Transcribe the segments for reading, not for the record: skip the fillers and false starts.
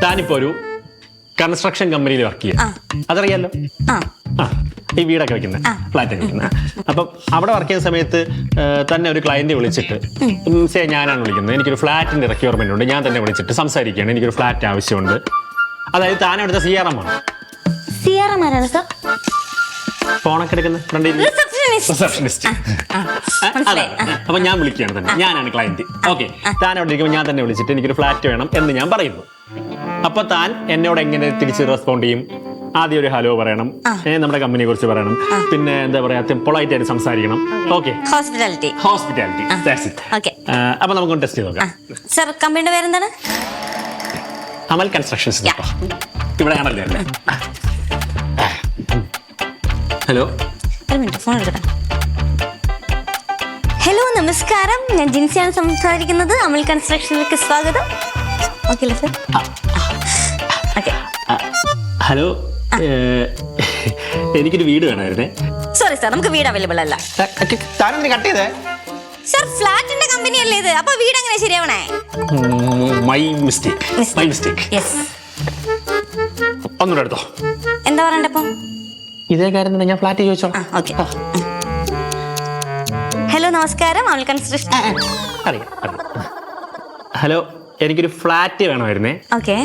താനിപ്പോ ഒരു കൺസ്ട്രക്ഷൻ കമ്പനിയിൽ വർക്ക് ചെയ്യാം, അതറിയാലോ. ഈ വീടൊക്കെ വെക്കുന്ന ഫ്ലാറ്റ് ഒക്കെ വെക്കുന്ന. അപ്പം അവിടെ വർക്ക് ചെയ്യുന്ന സമയത്ത് തന്നെ ഒരു ക്ലയന്റ് വിളിച്ചിട്ട്, ഞാനാണ് വിളിക്കുന്നത്, എനിക്കൊരു ഫ്ലാറ്റിന്റെ റിക്വയർമെന്റ് ഉണ്ട്, ഞാൻ തന്നെ വിളിച്ചിട്ട് സംസാരിക്കുകയാണ്, എനിക്കൊരു ഫ്ലാറ്റ് ആവശ്യമുണ്ട്. അതായത് താൻ അവിടുത്തെ CRM ആണ്. ഫോണൊക്കെ എടുക്കുന്ന ഫ്രണ്ടിൽ റിസപ്ഷനിസ്റ്റ്. അപ്പൊ ഞാൻ വിളിക്കുകയാണ് തന്നെ, ഞാനാണ് ക്ലയന്റ്. ഓക്കെ, താൻ അവിടെ ഇരിക്കുമ്പോൾ ഞാൻ തന്നെ വിളിച്ചിട്ട് എനിക്കൊരു ഫ്ലാറ്റ് വേണം എന്ന് ഞാൻ പറയുന്നു. അപ്പൊ താൻ എന്നോട് എങ്ങനെ തിരിച്ച് റെസ്പോണ്ട് ചെയ്യും? ആദ്യം ഒരു ഹലോ പറയണം, നമ്മുടെ കമ്പനിയെ കുറിച്ച് പറയണം, പിന്നെ എന്താ പറയാ, പൊളൈറ്റ് ആയിട്ട് സംസാരിക്കണം. Okay, hospitality. അപ്പൊ നമുക്ക് ടെസ്റ്റ് ചെയ്ത് നോക്കാം. സർ, കമ്പനിയുടെ പേരെന്താണ്? അമൽ കൺസ്ട്രക്ഷൻസ്. ഇവിടെ ആണല്ലേ? ഹലോ, ഫോൺ എടുക്കട്ടെ. ഹലോ, നമസ്കാരം, ഞാൻ ജിൻസിയാണ് സംസാരിക്കുന്നത്. അമൽ കൺസ്ട്രക്ഷനിലേക്ക് സ്വാഗതം. ഓക്കെ അല്ലേ സർ? ഓക്കെ. ഹലോ, എനിക്കൊരു വീട് വേണമായിരുന്നേ. സോറി സാർ, നമുക്ക് വീട് അവൈലബിൾ അല്ല. താനെന്തിനാ കട്ട് ചെയ്തേ? സർ, ഫ്ലാറ്റിന്റെ കമ്പനി അല്ലേ ഇത്, അപ്പൊ വീട് എങ്ങനെ ശരിയാവണേ? My mistake. ഒന്നുകൂടെ എടുത്തോ. എന്താ പറയണ്ടപ്പോ? ഇതേ കാര്യം തന്നെ ഞാൻ ഫ്ലാറ്റ് ചോദിച്ചോളാം. ഓക്കെ. ഹലോ, നമസ്കാരം, അമൽ കൺസ്ട്രക്ഷൻ. അറിയാം. ഹലോ, എനിക്കൊരു ഫ്ലാറ്റ് വേണമായിരുന്നേ. ഓക്കെ.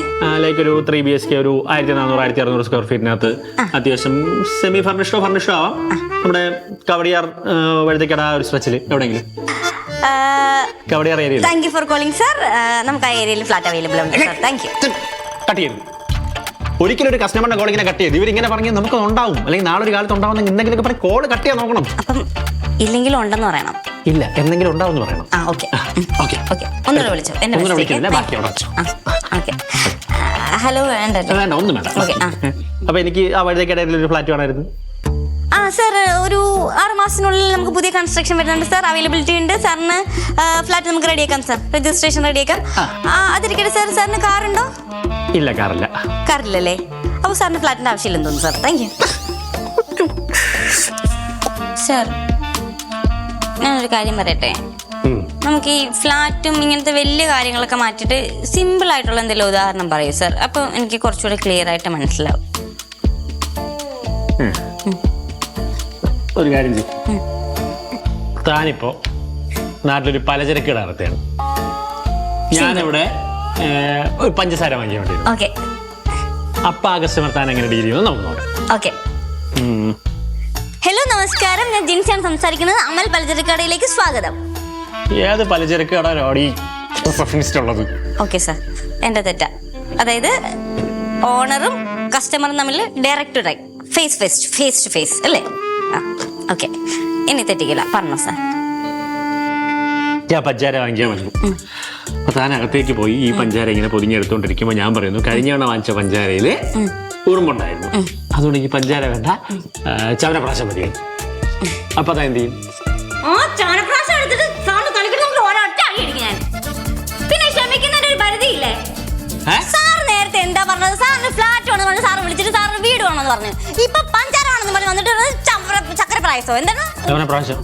ലൈക്ക് ഒരു 3 BHK, ഒരു 1400-1600 സ്ക്വയർ ഫീറ്റിനകത്ത്, അത്യാവശ്യം സെമി ഫർണിഷ്ഡോ ആവാം. നമ്മുടെ കവടിയാർ വഴുതക്കട ഒരു സ്ട്രെച്ചിൽ എവിടെയെങ്കിലും, കവടിയാർ ഏരിയയിൽ. Thank you for calling sir. നമുക്ക് ആ ഏരിയയിൽ ഫ്ലാറ്റ് അവൈലബിൾ ആണ് സർ. Thank you. കട്ട് ചെയ്തു. ഒരിക്കലും ഒരു കസ്റ്റമറിന്റെ കോൾ ഇങ്ങനെ കട്ട് ചെയ്ത് ഇവരിങ്ങനെ പറഞ്ഞ് നമുക്ക് ഉണ്ടാവും, അല്ലെങ്കിൽ നാളെ ഒരു കാലത്ത് ഉണ്ടാവുന്ന എന്തെങ്കിലുമൊക്കെ പറഞ്ഞ് കോൾ കട്ട് ചെയ്യാൻ നോക്കണം. അപ്പം ഇല്ലെങ്കിലും ഉണ്ടെന്ന് പറയണം. ഇല്ല, എന്തെങ്കിലും ഉണ്ടാവും പറയണം. ഒന്നുകൂടെ വിളിച്ചോ. ഹലോ, വേണ്ട ഒന്നും വേണ്ട. അപ്പൊ എനിക്ക് ആ വഴുതക്കടയിൽ ഒരു ഫ്ലാറ്റ് വേണമായിരുന്നു. സർ, ഒരു 6 മാസത്തിനുള്ളിൽ നമുക്ക് പുതിയ കൺസ്ട്രക്ഷൻ വരുന്നുണ്ട് സാർ. അവൈലബിലിറ്റി ഉണ്ട് സാറിന്. ഫ്ലാറ്റ് നമുക്ക് റെഡിയാക്കാം സാർ, രജിസ്ട്രേഷൻ റെഡിയാക്കാം. അതിരിക്കട്ടെ സാർ, സാറിന് കാറുണ്ടോ? ഇല്ല, കാറില്ലല്ലേ? അപ്പൊ സാറിന് ഫ്ലാറ്റിന്റെ ആവശ്യമില്ലെന്ന് തോന്നുന്നു സാർ. Thank you sir. ഞാനൊരു കാര്യം പറയട്ടെ. നമുക്ക് ഈ ഫ്ലാറ്റും ഇങ്ങനത്തെ വലിയ കാര്യങ്ങളൊക്കെ മാറ്റിയിട്ട് സിമ്പിൾ ആയിട്ടുള്ള എന്തെങ്കിലും ഉദാഹരണം പറയൂ സാർ. അപ്പൊ എനിക്ക് കുറച്ചുകൂടെ ക്ലിയർ ആയിട്ട് മനസ്സിലാവും. ഒരു കാര്യം ചെയ്യും, താനിപ്പോ നാട്ടിലൊരു പലചരക്ക് കട നടത്തുകയാണ്, ഞാനിവിടെ ഒരു പഞ്ചസാര വാങ്ങിക്കാൻ വേണ്ടി. ഓക്കെ. അപ്പൊ ആ കസ്റ്റമർ താൻ എങ്ങനെ ഡീൽ ചെയ്യുമെന്ന് നമുക്ക് നോക്കാം. ഓക്കെ. ഹലോ, നമസ്കാരം, ഞാൻ ജിൻസിയാണ് സംസാരിക്കുന്നത്. അമൽ പലചരക്ക് കടയിലേക്ക് സ്വാഗതം. ഏത് പലചരക്ക് കടയിലാണ് ഈ റിസപ്ഷനിസ്റ്റ് ഉള്ളത്? ഓക്കെ സാർ, എന്റെ തെറ്റാ. അതായത് ഓണറും കസ്റ്റമറും തമ്മിൽ direct to face to face അല്ലേ? ഓക്കെ, ഇനി തെറ്റിക്കില്ല, പറഞ്ഞോ സാർ. ഞാൻ പഞ്ചാര വാങ്ങിക്കാൻ വന്നു. അപ്പൊ താൻ അകത്തേക്ക് പോയി ഈ പഞ്ചാര ഇങ്ങനെ പൊതിഞ്ഞെടുത്തോണ്ടിരിക്കുമ്പോ ഞാൻ പറയുന്നു, കഴിഞ്ഞ തവണ വാങ്ങിച്ച പഞ്ചാരയില് ഉറുമ്പുണ്ടായിരുന്നു, അതുകൊണ്ട് ഈ പഞ്ചാര വേണ്ട, ചവനപ്രാശം മതി. അപ്പൊ താൻ എന്ത് ചെയ്യും? പിന്നെ ക്ഷമിക്കുന്നതിന്റെ ഒരു പരിധിയില്ലേ? സാർ നേരത്തെ എന്താ പറഞ്ഞത്? സാറിന് ഫ്ലാറ്റ് വേണമെന്ന് പറഞ്ഞു, സാറ് വിളിച്ചിട്ട് സാറിന് വീട് വേണമെന്ന് പറഞ്ഞു. ഇപ്പൊ പഞ്ചാര വേണമെന്ന് പറഞ്ഞു വന്നിട്ട് ചക്രപ്രായസോ എന്താണ് ചവനപ്രാസം,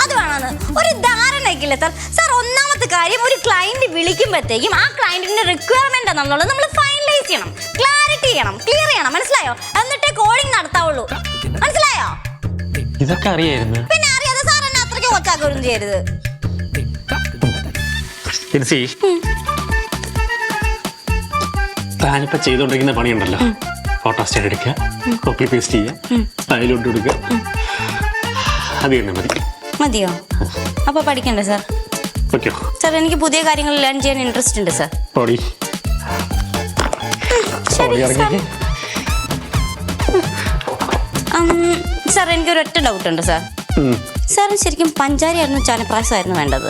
അത് വേണമെന്ന് ഒരു ധാരണയൊക്കെയില്ലേ സാർ? സാർ, ഒന്നാമത്തെ കാര്യം, ഒരു ക്ലയന്റ് വിളിക്കുമ്പോഴത്തേക്കും ആ ക്ലയന്റിന്റെ റിക്വയർമെന്റ് എന്നുള്ളത് നമ്മൾ ഫൈനലൈസ് ചെയ്യണം, ക്ലാരിറ്റി ചെയ്യണം, ക്ലിയർ ചെയ്യണം, മനസ്സിലായോ? എന്നിട്ടേ കോളിംഗ് നടത്താവുള്ളൂ, മനസ്സിലായോ? ഇതൊക്കെ അറിയായിരുന്നു. പിന്നെ അറിയാതെ സാർ എന്നെ അത്രയ്ക്ക് ഒച്ചാക്കൊന്നും ചെയ്യരുത്. താനിപ്പോ ചെയ്തോണ്ടിരിക്കുന്ന പണിയുണ്ടല്ലോ, ഫോട്ടോസ്റ്റാറ്റ് എടുക്കുക, കോപ്പി പേസ്റ്റ് ചെയ്യുക, ഫയലോട്ട് കൊടുക്കുക, അത് തന്നെ മതിയോ? അപ്പൊ പഠിക്കണ്ടേ സാർ? സാർ, എനിക്ക് പുതിയ കാര്യങ്ങൾ ലേൺ ചെയ്യാൻ ഇൻട്രസ്റ്റ് ഉണ്ട് സാർ. സാർ, എനിക്കൊരു ഒറ്റ ഡൗട്ട് ഉണ്ട് സാർ. സാറിന് ശരിക്കും പഞ്ചാരയായിരുന്നു ചവനപ്രാശമായിരുന്നു വേണ്ടത്?